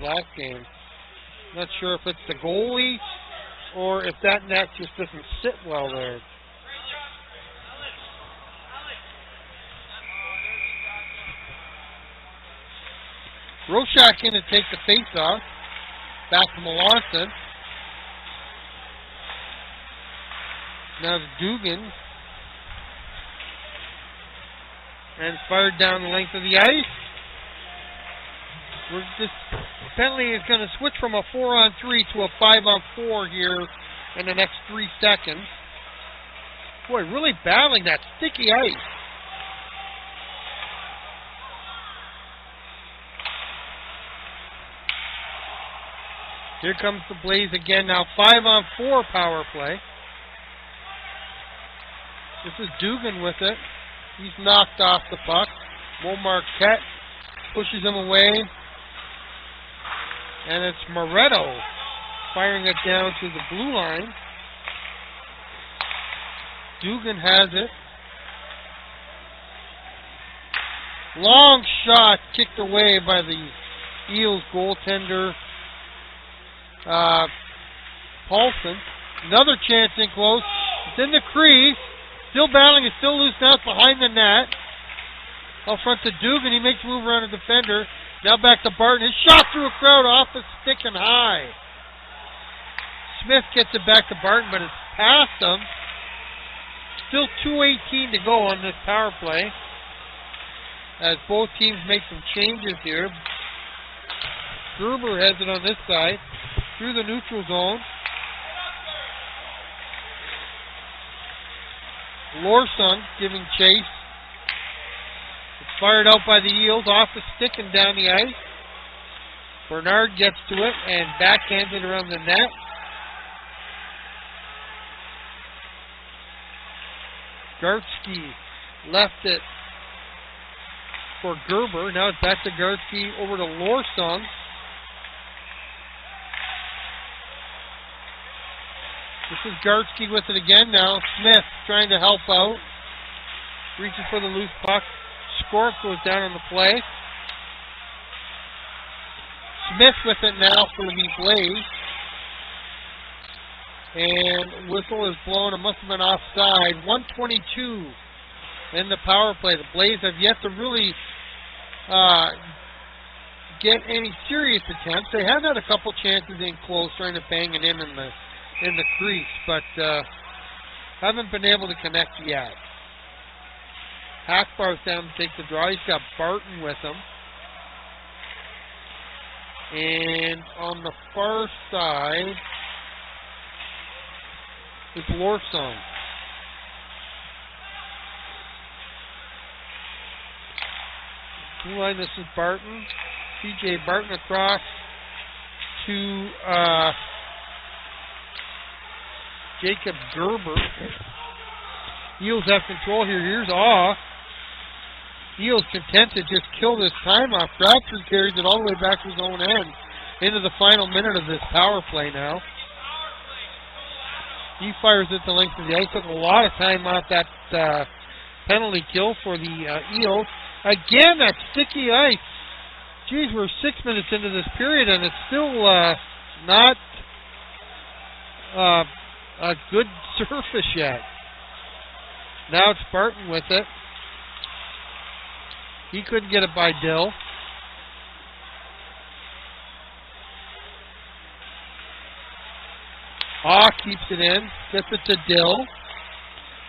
that game. Not sure if it's the goalie or if that net just doesn't sit well there. Roshak in to take the face-off. Back to Melanson. Now it's Dugan. And fired down the length of the ice. This penalty is going to switch from a 4-on-3 to a 5-on-4 here in the next 3 seconds. Boy, really battling that sticky ice. Here comes the Blaze again now. 5-on-4 power play. This is Dugan with it. He's knocked off the puck. Mo Marquette pushes him away. And it's Moretto firing it down to the blue line. Dugan has it. Long shot kicked away by the Eels goaltender, Paulson. Another chance in close. It's in the crease. Still battling. It's still loose now. It's behind the net. Out front to Dugan. He makes a move around a defender. Now back to Barton. His shot through a crowd off the stick and high. Smith gets it back to Barton, but it's past him. Still 2:18 to go on this power play, as both teams make some changes here. Gerber has it on this side, through the neutral zone. Lorsong giving chase. It's fired out by the Eels, off the stick and down the ice. Bernard gets to it and backhands it around the net. Gartsky left it for Gerber. Now it's back to Gartsky over to Lorsong. This is Gartsky with it again now. Smith trying to help out. Reaches for the loose puck. Scorp goes down on the play. Smith with it now for the Blaze. And whistle is blown. It must have been offside. 1:22 in the power play. The Blaze have yet to really get any serious attempts. They have had a couple chances in close, trying to bang it in the crease, but haven't been able to connect yet. Hackbar's down to take the draw. He's got Barton with him. And on the far side, it's Lorsong. Blue line, this is Barton. C.J. Barton across to Jacob Gerber. Eels have control here. Here's Awe. Eels content to just kill this time off. Bradford carries it all the way back to his own end into the final minute of this power play now. He fires it the length of the ice. Took a lot of time off that penalty kill for the Eels. Again, that sticky ice. Geez, we're 6 minutes into this period and it's still not a good surface yet. Now it's Barton with it. He couldn't get it by Dill. Awe keeps it in. Gets it to Dill.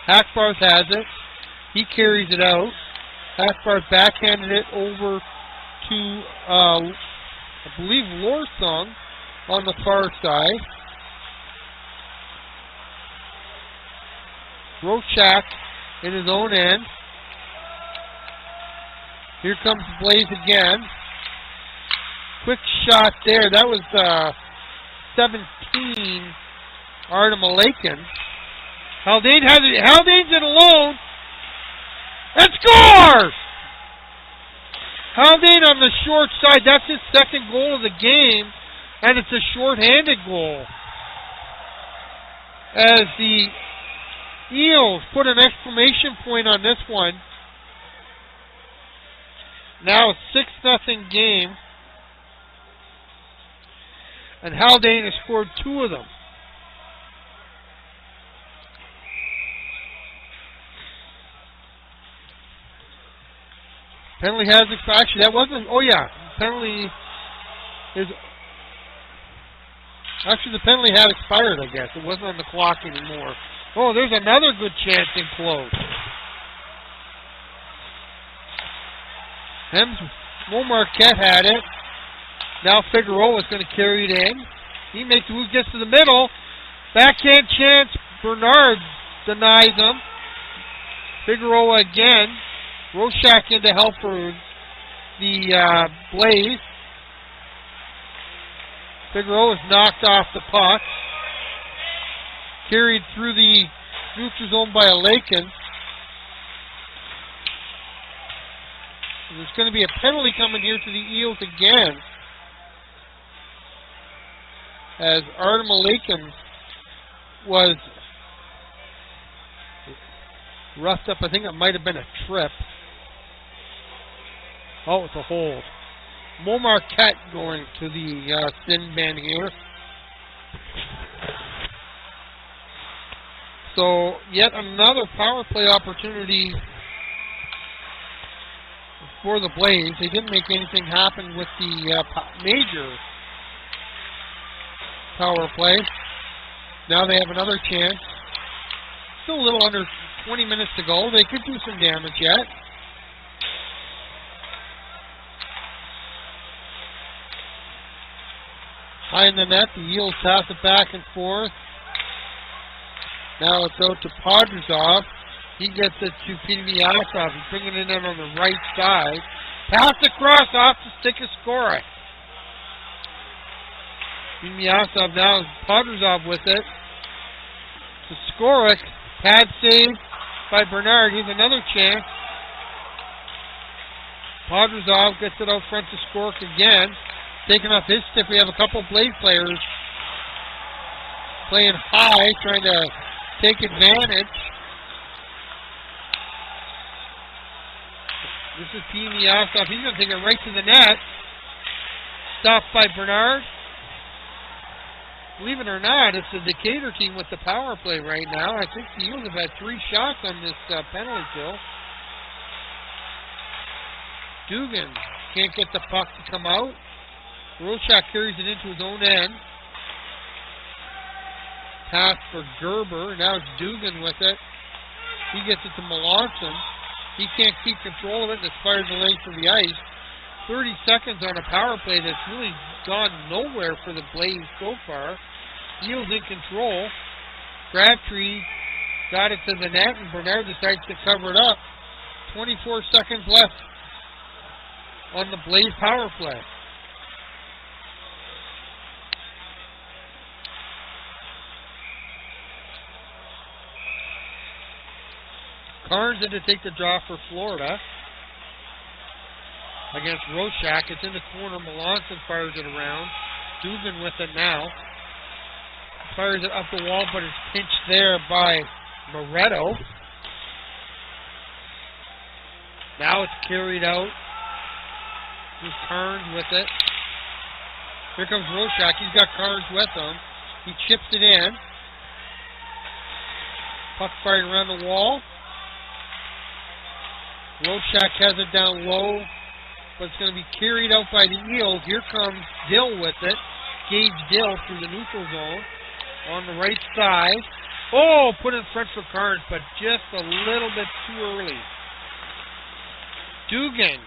Hackbarth has it. He carries it out. Hackbarth backhanded it over to, I believe, Lorsong on the far side. Rochak in his own end. Here comes Blaze again. Quick shot there. That was 17, Artem Alakin. Haldane has it. Haldane's in alone. And scores! Haldane on the short side. That's his second goal of the game. And it's a short-handed goal. As the Eels put an exclamation point on this one. Now a 6-0 game. and Haldane has scored 2 of them. Penalty has expired. Actually, that wasn't. Oh yeah, penalty is. Actually, the penalty had expired. I guess it wasn't on the clock anymore. Oh, there's another good chance in close. Mo Marquette had it. Now Figueroa is going to carry it in. He makes the move, gets to the middle. Backhand chance. Bernard denies him. Figueroa again. Roshak in to help for the Blaze. Figueroa is knocked off the puck. Carried through the neutral zone by Alakin. There's going to be a penalty coming here to the Eels again, as Artem Alakin was roughed up. I think it might have been a trip. Oh, it's a hold. Mo Marquette going to the thin man here. So, yet another power play opportunity for the Blaze. They didn't make anything happen with the major power play. Now they have another chance. Still a little under 20 minutes to go. They could do some damage yet. High in the net, the Eels pass it back and forth. Now it's out to Podrazov. He gets it to Piniasov. He's bringing it in on the right side. Pass across off the stick of Skorak. Piniasov now, Podrazov with it. To Skorak. Pad save by Bernard. Here's another chance. Podrazov gets it out front to Skorak again. Taking off his stick. We have a couple Blaze players playing high, trying to take advantage. This is Piniasov. He's going to take it right to the net. Stopped by Bernard. Believe it or not, it's the Decatur team with the power play right now. I think the Eels have had 3 shots on this penalty kill. Dugan can't get the puck to come out. Roshak carries it into his own end. Pass for Gerber. Now it's Dugan with it. He gets it to Melanson. He can't keep control of it and it fires the length of the ice. 30 seconds on a power play that's really gone nowhere for the Blaze so far. Eels in control. Crabtree got it to the net and Bernard decides to cover it up. 24 seconds left on the Blaze power play. Carnes in to take the draw for Florida against Roshak. It's in the corner. Melanson fires it around. Dugan with it now. Fires it up the wall, but it's pinched there by Moretto. Now it's carried out. Here's Carnes with it. Here comes Roshak. He's got Carnes with him. He chips it in. Puck fired around the wall. Roshak has it down low, but it's going to be carried out by the Eels. Here comes Dill with it. Gage Dill through the neutral zone on the right side. Oh, put in front for Carnes, but just a little bit too early. Dugan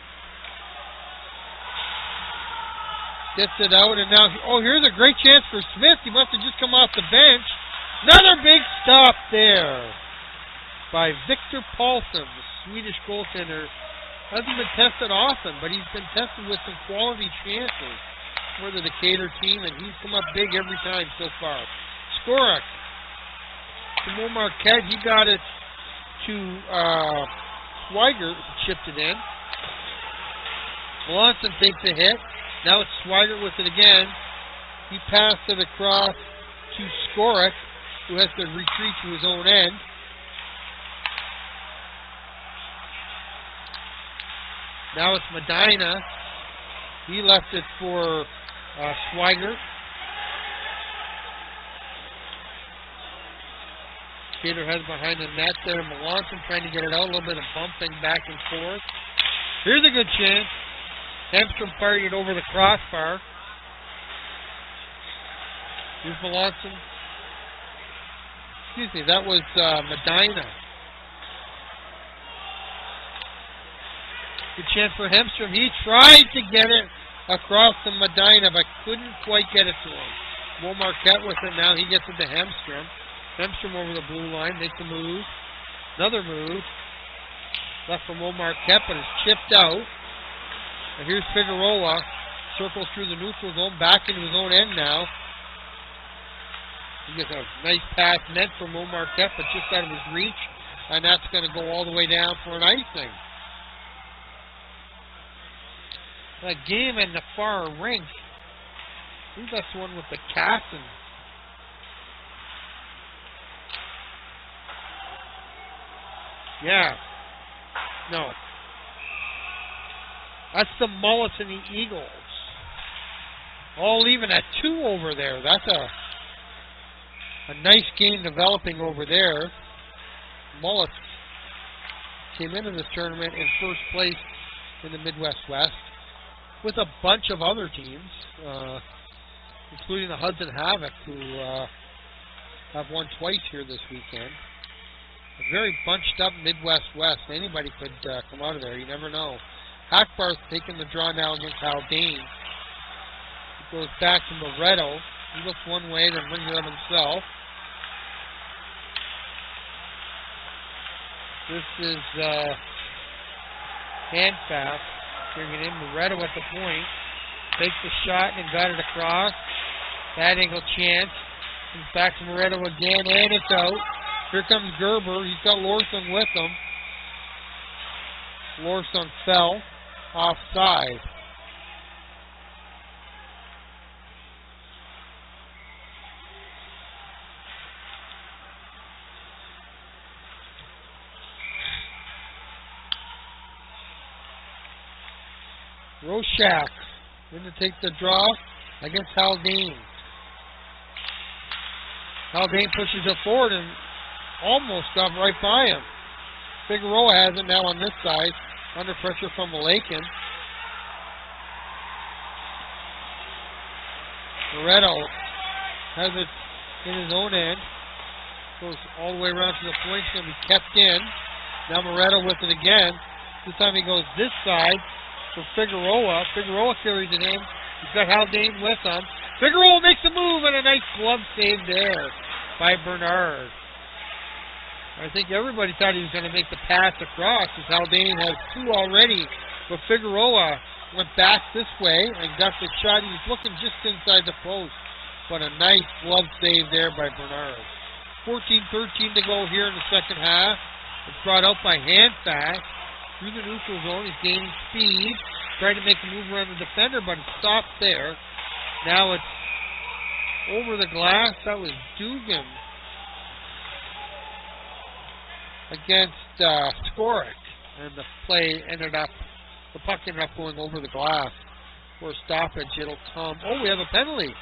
gets it out, and now, oh, here's a great chance for Smith. He must have just come off the bench. Another big stop there by Victor Paulson, the Swedish goaltender. Hasn't been tested often, but he's been tested with some quality chances for the Decatur team, and he's come up big every time so far. Skorak to Mo Marquette. He got it to Swigert, chipped it in. Melanson takes a hit. Now it's Swigert with it again. He passed it across to Skorak, who has to retreat to his own end. Now it's Medina. He left it for Swigert. Decatur has behind the net there. Melanson trying to get it out. A little bit of bumping back and forth. Here's a good chance. Hemstrom fired it over the crossbar. Here's Melanson. Excuse me, that was Medina. Good chance for Hemstrom. He tried to get it across to Medina, but couldn't quite get it to him. Will Marquette with it now. He gets it to Hemstrom. Hemstrom over the blue line. Makes a move. Another move. Left from Will Marquette, but it's chipped out. And here's Figueroa. Circles through the neutral zone. Back into his own end now. He gets a nice pass meant from Will Marquette, but just out of his reach. And that's going to go all the way down for an icing. That game in the far rink. I think that's the one with the Casson. Yeah. No. That's the Mullets and the Eagles. All even at 2 over there. That's a nice game developing over there. Mullets came into this tournament in first place in the Midwest West with a bunch of other teams, including the Hudson Havoc, who have won twice here this weekend. A very bunched up Midwest West. Anybody could come out of there. You never know. Hackbarth's taking the draw now against Haldane. It goes back to Moretto. He looks one way, then brings it up himself. This is Handfast. Bringing in Moretto at the point. Takes the shot and got it across. Bad angle chance. Comes back to Moretto again, and it's out. Here comes Gerber. He's got Lorson with him. Lorson fell offside. Roshak in to take the draw against Haldane. Haldane pushes it forward and almost got right by him. Figueroa has it now on this side, under pressure from Malakin. Moretto has it in his own end. Goes all the way around to the point. It's going to be kept in. Now Moretto with it again. This time he goes this side for Figueroa. Figueroa carries it in. He's got Haldane with him. Figueroa makes a move and a nice glove save there by Bernard. I think everybody thought he was going to make the pass across, as Haldane has 2 already. But Figueroa went back this way and got the shot. He was looking just inside the post. But a nice glove save there by Bernard. 14-13 to go here in the second half. It's brought out by Handfast. Through the neutral zone, he's gaining speed. Trying to make a move around the defender, but it stopped there. Now it's over the glass. That was Dugan against Skorik. And the play ended up, the puck ended up going over the glass. For a stoppage, it'll come. Oh, we have a penalty.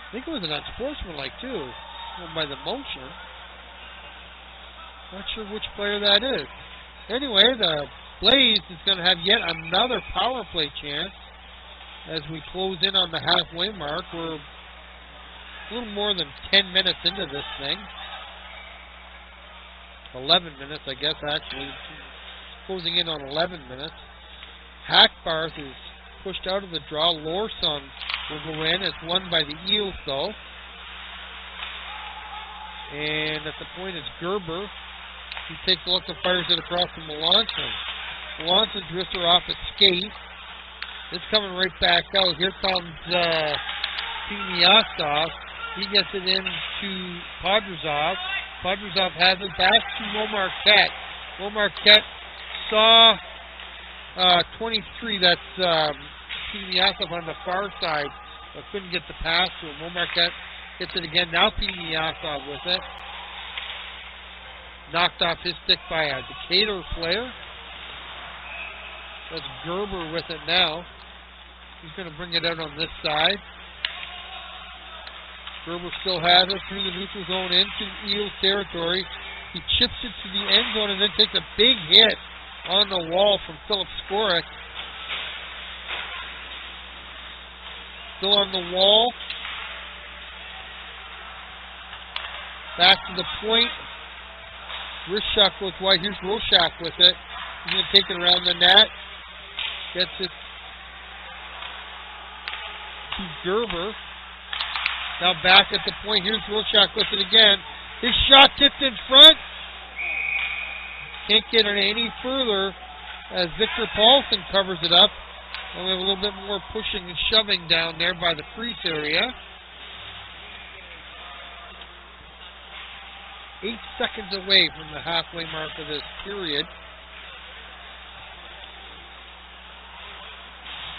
I think it was an unsportsmanlike too, by the motion. Not sure which player that is. Anyway, the Blaze is going to have yet another power play chance as we close in on the halfway mark. We're a little more than 10 minutes into this thing. 11 minutes, I guess, actually. Closing in on 11 minutes. Hackbarth is pushed out of the draw. Lorson will go in. It's won by the Eels, though. And at the point, it's Gerber. He takes a look and fires it across to Melanson. Melanson drifts her off his skate. It's coming right back out. Here comes Piniasov. He gets it in to Podrazov. Podrazov has it back to Will Marquette. Will Marquette saw 23. That's Piniasov on the far side, but couldn't get the pass to him. Will Marquette gets it again. Now Piniasov with it. Knocked off his stick by a Decatur player. That's Gerber with it now. He's going to bring it out on this side. Gerber still has it through the neutral zone into Eels territory. He chips it to the end zone and then takes a big hit on the wall from Philip Skorik. Still on the wall. Back to the point. Rishak goes wide. Here's Roshak with it. He's going to take it around the net. Gets it to Gerber. Now back at the point. Here's Roshak with it again. His shot tipped in front. Can't get it any further as Victor Paulson covers it up. Only a little bit more pushing and shoving down there by the crease area. 8 seconds away from the halfway mark of this period.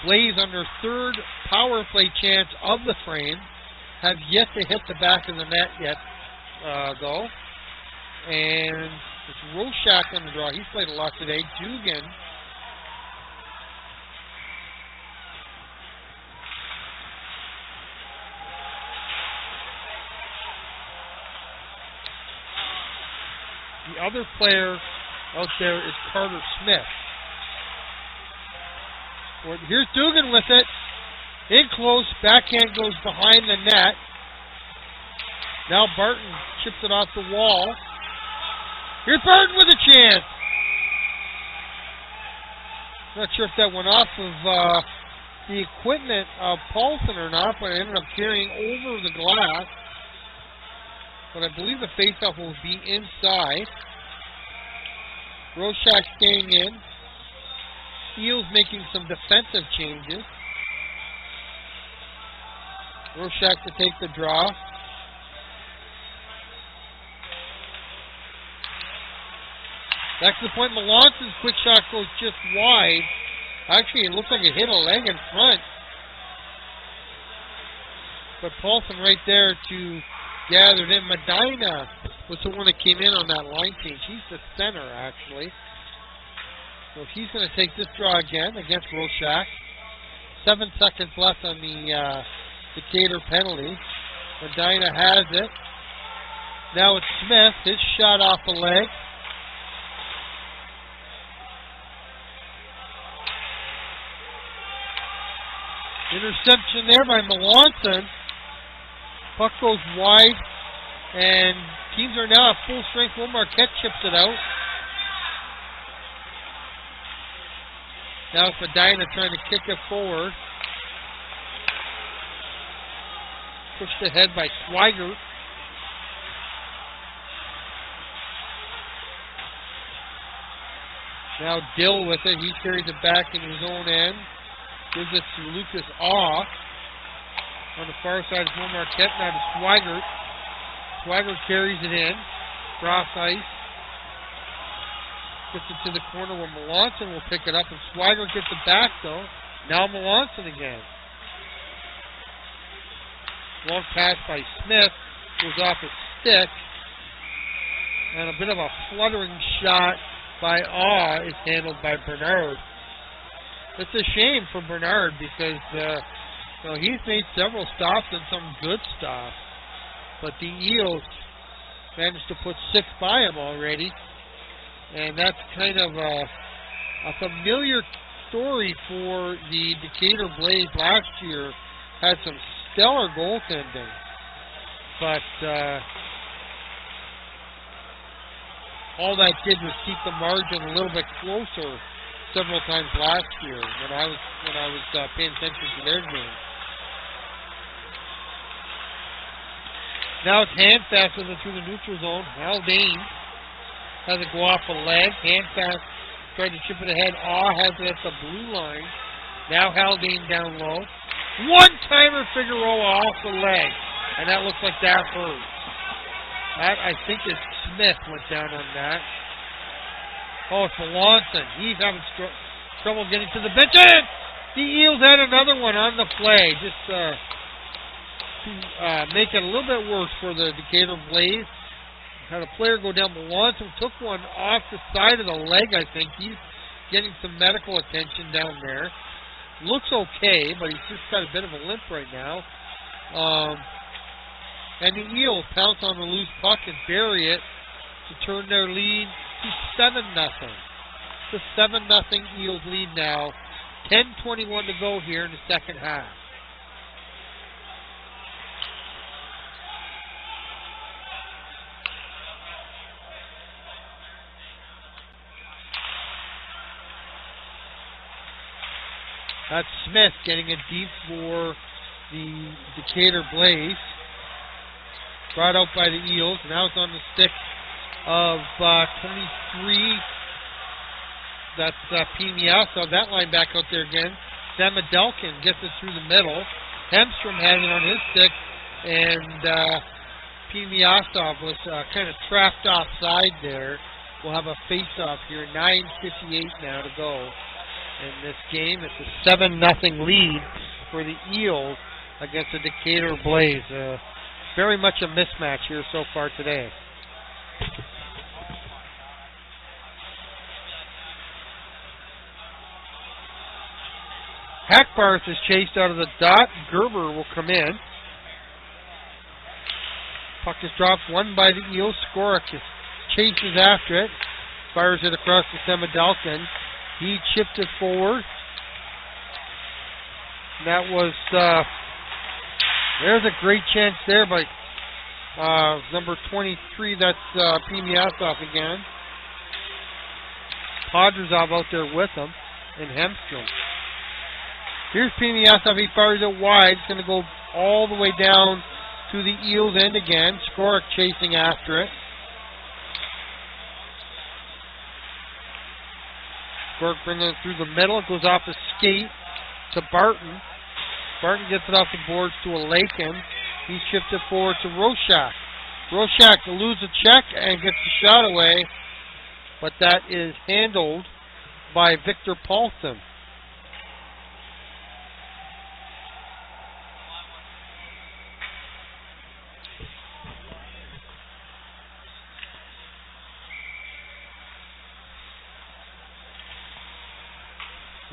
Blaze on their third power play chance of the frame. Have yet to hit the back of the net yet, though. And it's Roshak on the draw. He's played a lot today. Dugan. The other player out there is Carter Smith. Here's Dugan with it. In close. Backhand goes behind the net. Now Barton chips it off the wall. Here's Barton with a chance. Not sure if that went off of the equipment of Paulson or not, but it ended up carrying over the glass. But I believe the faceoff will be inside. Roshak staying in. Eels making some defensive changes. Roshak to take the draw. Back to the point. Melanson's quick shot goes just wide. Actually, it looks like it hit a leg in front. But Paulson right there to gather it in. Medina was the one that came in on that line change. He's the center, actually. So he's going to take this draw again against Roshak. 7 seconds left on the Decatur penalty. Medina has it. Now it's Smith. His shot off the leg. Interception there by Melanson. Puck goes wide, and teams are now at full strength. Will Marquette chips it out. Now it's Medina trying to kick it forward. Pushed ahead by Swigert. Now Dill with it. He carries it back in his own end. Gives it to Lucas Awe. On the far side is Will Marquette. Now to Swigert. Swigert carries it in. Cross ice. Gets it to the corner where Melanson will pick it up. And Swigert gets it back though. Now Melanson again. Long pass by Smith. Goes off his stick. And a bit of a fluttering shot by Awe is handled by Bernard. It's a shame for Bernard because he's made several stops and some good stops. But the Eels managed to put 6 by him already. And that's kind of a familiar story for the Decatur Blaze last year. Had some stellar goaltending. But all that did was keep the margin a little bit closer several times last year when I was paying attention to their game. Now it's Handfast with it through the neutral zone. Haldane has it go off the leg. Handfast tried to chip it ahead. Awe has it at the blue line. Now Haldane down low. One-timer Figueroa off the leg. And that looks like that hurt. That, I think, is Smith went down on that. Oh, it's Melanson. He's having trouble getting to the bench. And the Eels had another one on the play. Just to make it a little bit worse for the Decatur Blaze. Had a player go down. Melanson took one off the side of the leg, I think. He's getting some medical attention down there. Looks okay, but he's just got a bit of a limp right now. And the Eels pounce on the loose puck and bury it to turn their lead to 7-0. It's a 7-0 Eels lead now. 10:21 to go here in the second half. That's Smith getting it deep for the Decatur Blaze. Brought out by the Eels. Now it's on the stick of 23. That's Pimiasso. That line back out there again. Samadelkin gets it through the middle. Hemstrom has it on his stick. And Pimiasso was kind of trapped offside there. We'll have a face-off here. 9:58 now to go in this game. It's a 7-0 lead for the Eels against the Decatur Blaze. Very much a mismatch here so far today. Hackbarth is chased out of the dot. Gerber will come in. Puck is dropped, won by the Eels. Skorik chases after it. Fires it across to Samadelkin. He chipped it forward. That was, there's a great chance there by number 23. That's Pimiasov again. Podrazov out there with him. And Hemstrom. Here's Pimiasov. He fires it wide. It's going to go all the way down to the Eels end again. Skorik chasing after it. Skorik bringing it through the middle. It goes off a skate to Barton. Barton gets it off the boards to a Lakin. He ships it forward to Roshak. Roshak loses a check and gets the shot away, but that is handled by Victor Paulson.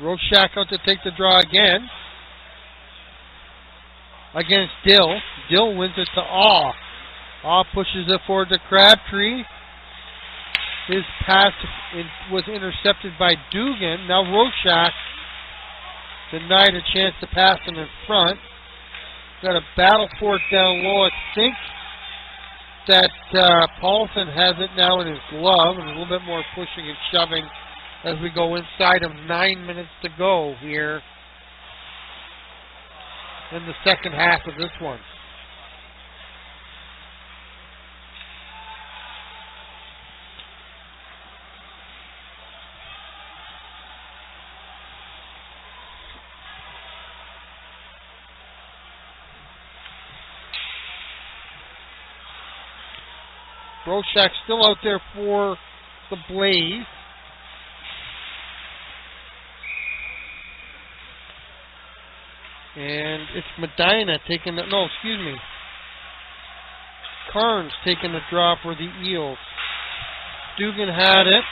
Roshak out to take the draw again against Dill. Dill wins it to Awe. Awe pushes it forward to Crabtree. His pass was intercepted by Dugan. Now Roshak denied a chance to pass him in front. Got a battle for it down low. I think that Paulson has it now in his glove, and a little bit more pushing and shoving as we go inside of 9 minutes to go here in the second half of this one. Roshak still out there for the Blaze. And it's Medina taking the, no, excuse me. Carnes taking the draw for the Eels. Dugan had it.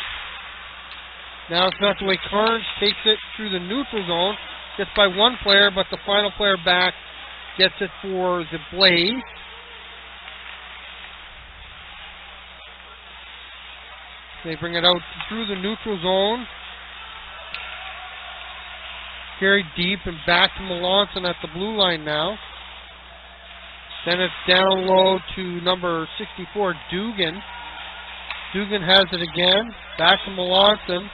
Now it's not the way Carnes takes it through the neutral zone. Gets by one player, but the final player back gets it for the Blaze. They bring it out through the neutral zone. Carried deep and back to Melanson at the blue line now. Then it's down low to number 64, Dugan. Dugan has it again. Back to Melanson.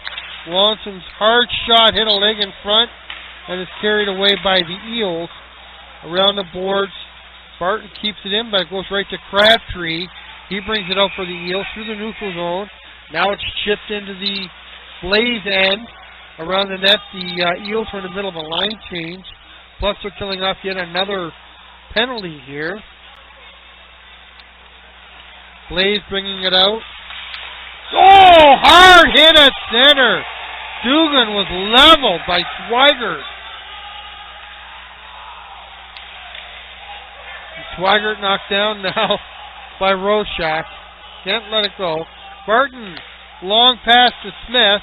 Melanson's hard shot hit a leg in front and is carried away by the Eels. Around the boards, Barton keeps it in, but it goes right to Crabtree. He brings it out for the Eels through the neutral zone. Now it's chipped into the Blaze end. Around the net, the Eels are in the middle of a line change. Plus they're killing off yet another penalty here. Blaze bringing it out. Oh, hard hit at center. Dugan was leveled by Swigert. Swigert knocked down now by Roshak. Can't let it go. Barton, long pass to Smith.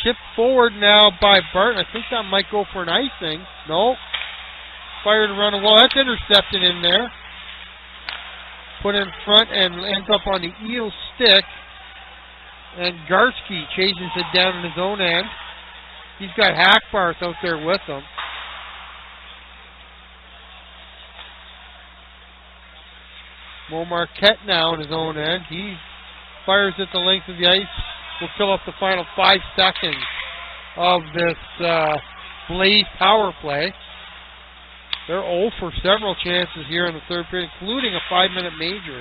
Chipped forward now by Barton. I think that might go for an icing. No. Fired around the wall. That's intercepted in there. Put in front and ends up on the Eels stick. And Garski chases it down in his own end. He's got Hackbarth out there with him. Mo Marquette now in his own end. He fires at the length of the ice. Will fill up the final 5 seconds of this Blaze power play. They're 0 for several chances here in the third period, including a 5-minute major.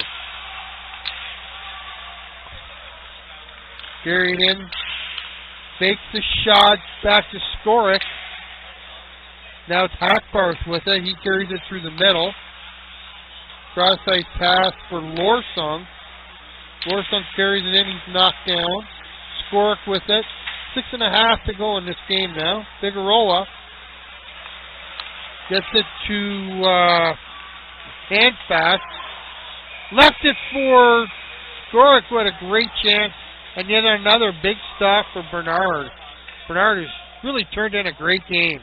Carried in, fakes the shot, back to Skorik. Now it's Hackbarth with it. He carries it through the middle. Cross-ice pass for Lorsong. Lorsong carries it in. He's knocked down. Skorik with it. 6.5 to go in this game now. Figueroa gets it to Handfast. Left it for Skorik with a great chance. And yet another big stop for Bernard. Bernard has really turned in a great game.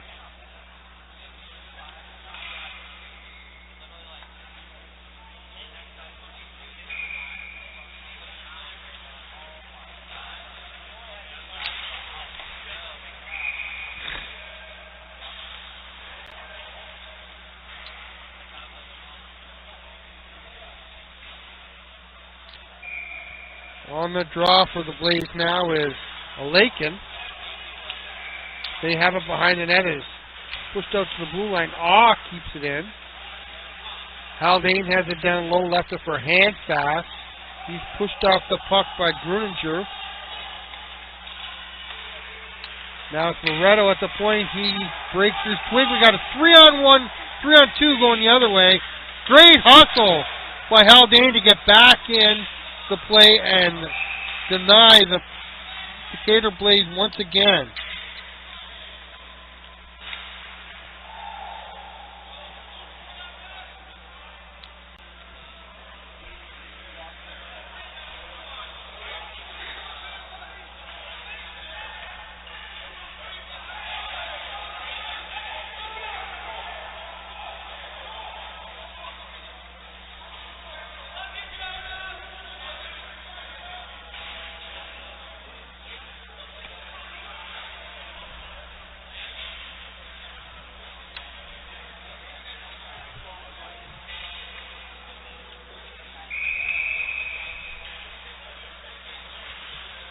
On the draw for the Blaze now is Alakin. They have it behind the net. Is pushed out to the blue line. Keeps it in. Haldane has it down low, left it for Handfast. He's pushed off the puck by Gruninger. Now it's Loretto at the point. He breaks his twig. We got a 3-on-1, 3-on-2 going the other way. Great hustle by Haldane to get back in the play and deny the Decatur Blaze once again.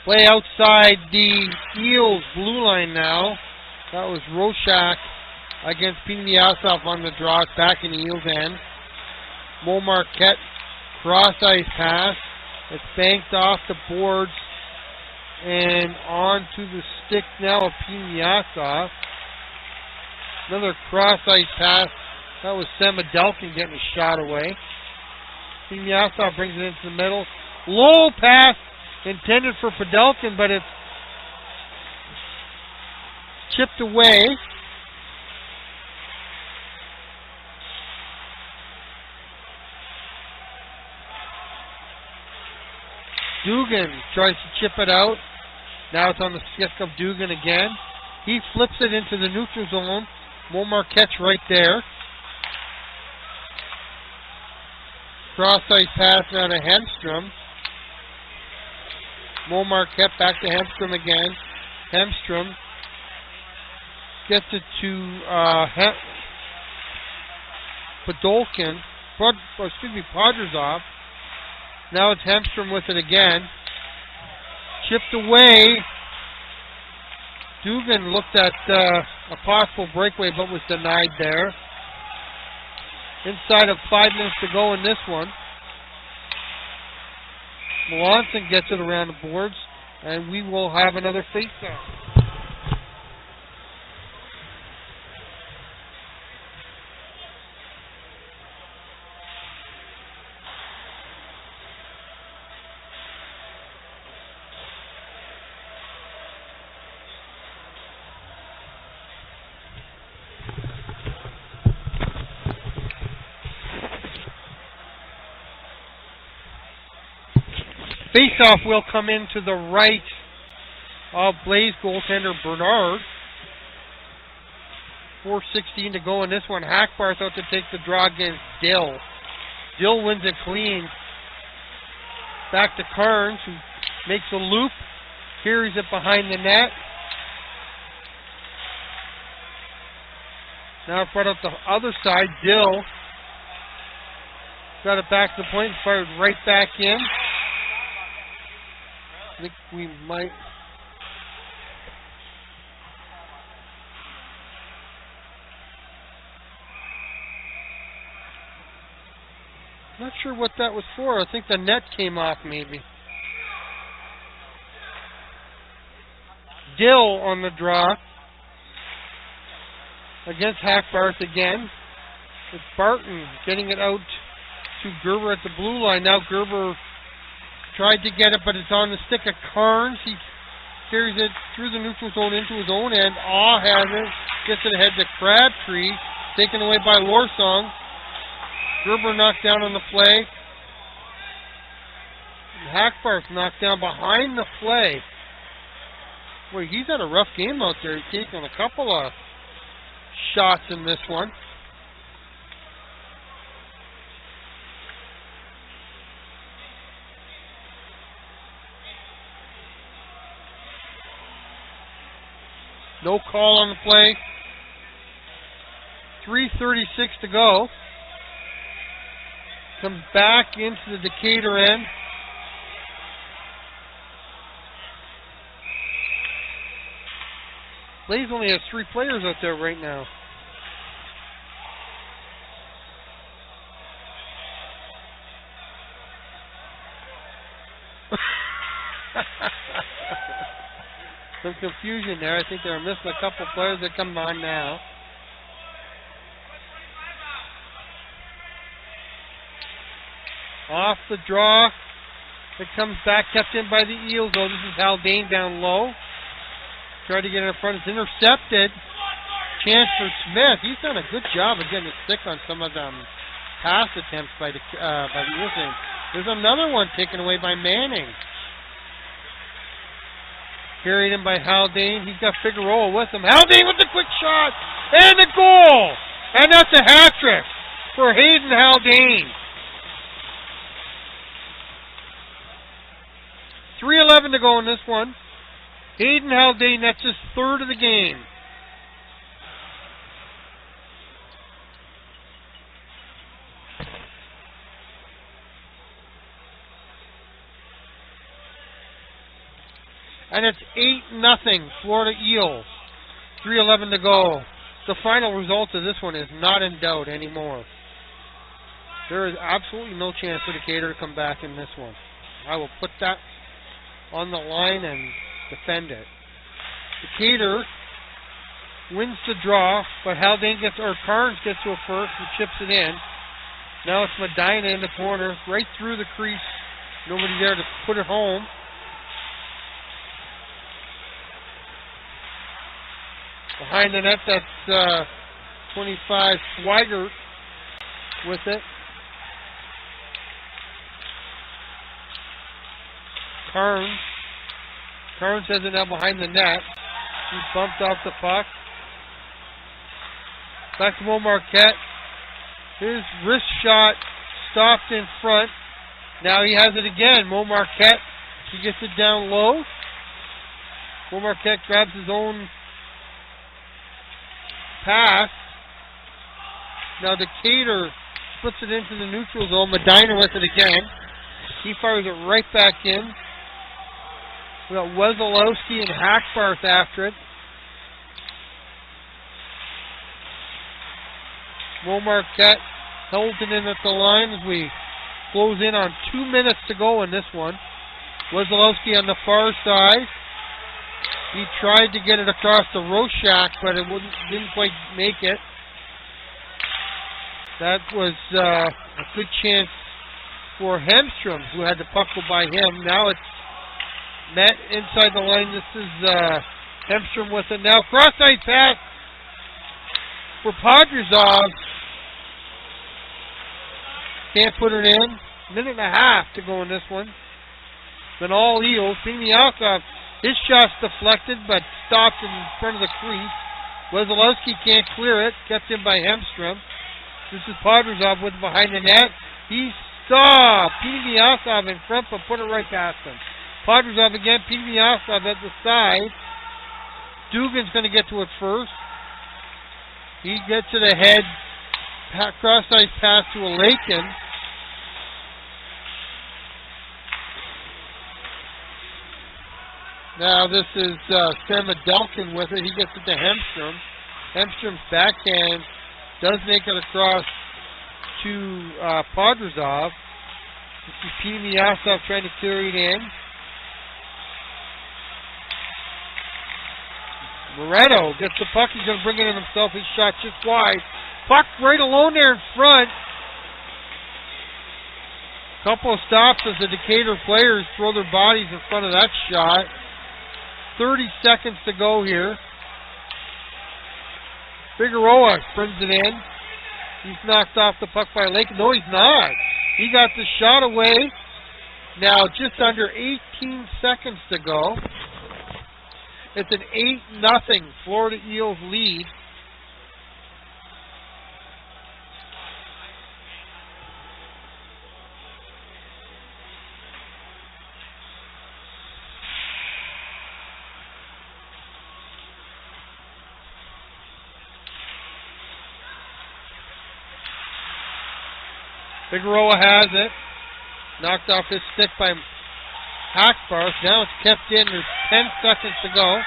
Play outside the Eels blue line now. That was Roshak against Piniasov on the draw. It's back in the Eels end. Mo Marquette cross-ice pass. It's banked off the boards and onto the stick now of Piniasov. Another cross-ice pass. That was Semadelkin getting a shot away. Piniasov brings it into the middle. Low pass intended for Padelkin, but it's chipped away. Dugan tries to chip it out. Now it's on the stick of Dugan again. He flips it into the neutral zone. Mo Marquette's right there. Cross-ice pass now to Hemstrom. Mo Marquette back to Hemstrom again. Hemstrom gets it to Podolkin. Podrazov. Now it's Hemstrom with it again. Chipped away. Dugan looked at a possible breakaway but was denied there. Inside of 5 minutes to go in this one. Melanson gets it around the boards, and we will have another face-off. Face-off will come in to the right of Blaze goaltender Bernard. 4:16 to go in this one. Hackbarth out to take the draw against Dill. Dill wins it clean. Back to Carnes, who makes a loop, carries it behind the net. Now front up the other side, Dill got it back to the point, fired right back in. I think we might... Not sure what that was for. I think the net came off maybe. Dill on the draw against Hackbarth again. It's Barton getting it out to Gerber at the blue line. Now Gerber tried to get it, but it's on the stick of Carnes. He carries it through the neutral zone into his own end. Awe has it. Gets it ahead to Crabtree. Taken away by Lorsong. Gerber knocked down on the play. Hackbarth knocked down behind the play. Boy, he's had a rough game out there. He's taken a couple of shots in this one. No call on the play. 3:36 to go. Comes back into the Decatur end. Blaze only has 3 players out there right now. Some confusion there. I think they're missing a couple players that come on now. Off the draw. It comes back, kept in by the Eels, though. This is Haldane down low. Tried to get it in front. It's intercepted. Chance for Smith. He's done a good job of getting a stick on some of them pass attempts by the Eels. There's another one taken away by Manning. Carried in by Haldane. He's got Figueroa with him. Haldane with the quick shot. And the goal. And that's a hat trick for Hayden Haldane. 3:11 to go in this one. Hayden Haldane, that's his 3rd of the game. And it's 8-0 Florida Eels. 3:11 to go. The final result of this one is not in doubt anymore. There is absolutely no chance for Decatur to come back in this one. I will put that on the line and defend it. Decatur wins the draw, but Haldane gets, or Carnes gets to a first and chips it in. Now it's Medina in the corner, right through the crease. Nobody there to put it home. Behind the net, that's 25 Swigert with it. Carnes has it now behind the net. He's bumped off the puck. Back to Mo Marquette. His wrist shot stopped in front. Now he has it again. Mo Marquette. He gets it down low. Mo Marquette grabs his own pass. Now Decatur puts it into the neutral zone. Medina with it again. He fires it right back in. We got Wesolowski and Hackbarth after it. Mo Marquette holds it in at the line as we close in on 2 minutes to go in this one. Wesolowski on the far side. He tried to get it across the Roshak, but it didn't quite make it. That was a good chance for Hemstrom, who had the puck go by him. Now it's met inside the line. This is Hemstrom with it now. Cross-ice pass for Podrazov. Can't put it in. 1.5 minutes to go in this one. Then all Eels. Simiakov, his shot's deflected, but stopped in front of the crease. Wesolowski can't clear it. Kept in by Hemstrom. This is Podrazov with behind the net. He saw Piniasov in front, but put it right past him. Podrazov again. Piniasov at the side. Dugan's going to get to it first. He gets it ahead. Cross-ice pass to a Lakin. Now this is Samadelkin with it. He gets it to Hemstrom. Hemstrom's backhand does make it across to Podrazov. You see Piniasov trying to carry it in. Moretto gets the puck. He's going to bring it in himself. His shot just wide. Puck right alone there in front. Couple of stops as the Decatur players throw their bodies in front of that shot. 30 seconds to go here. Figueroa brings it in. He's knocked off the puck by Lake. No, he's not. He got the shot away. Now just under 18 seconds to go. It's an 8-0 Florida Eels lead. Figueroa has it. Knocked off his stick by Hackbarth. Now it's kept in. There's 10 seconds to go.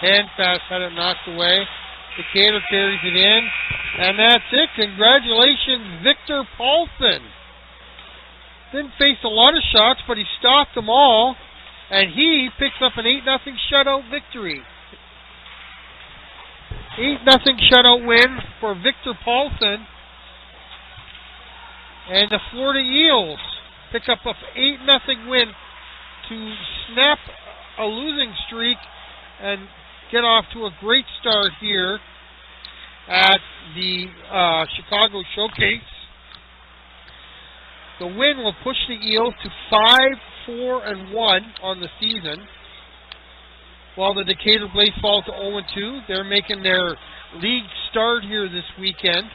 Hand pass had it knocked away. Decatur carries it in. And that's it. Congratulations, Victor Paulson. Didn't face a lot of shots, but he stopped them all. And he picks up an 8-0 shutout victory. 8-0 shutout win for Victor Paulson. And the Florida Eels pick up an 8-0 win to snap a losing streak and get off to a great start here at the Chicago Showcase. The win will push the Eels to 5-4-1 on the season, while the Decatur Blaze fall to 0-2. They're making their league start here this weekend.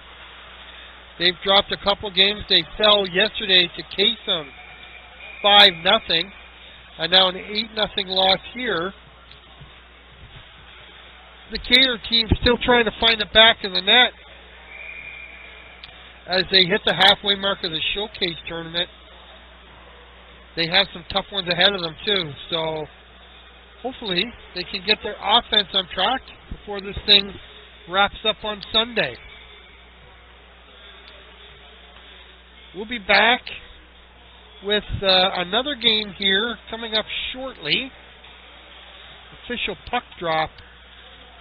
They've dropped a couple games. They fell yesterday to Kasem 5-0, and now an 8-0 loss here. The Decatur team still trying to find the back of the net as they hit the halfway mark of the Showcase tournament. They have some tough ones ahead of them too, so hopefully they can get their offense on track before this thing wraps up on Sunday. We'll be back with another game here coming up shortly. Official puck drop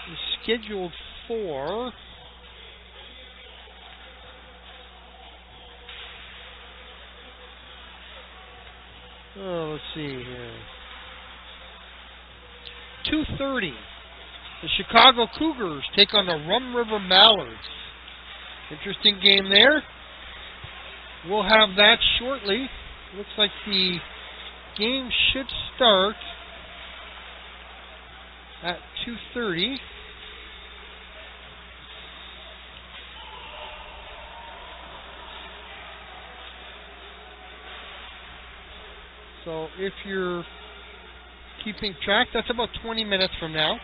is scheduled for let's see here. 2:30. The Chicago Cougars take on the Rum River Mallards. Interesting game there. We'll have that shortly. Looks like the game should start at 2:30. So if you're keeping track, that's about 20 minutes from now.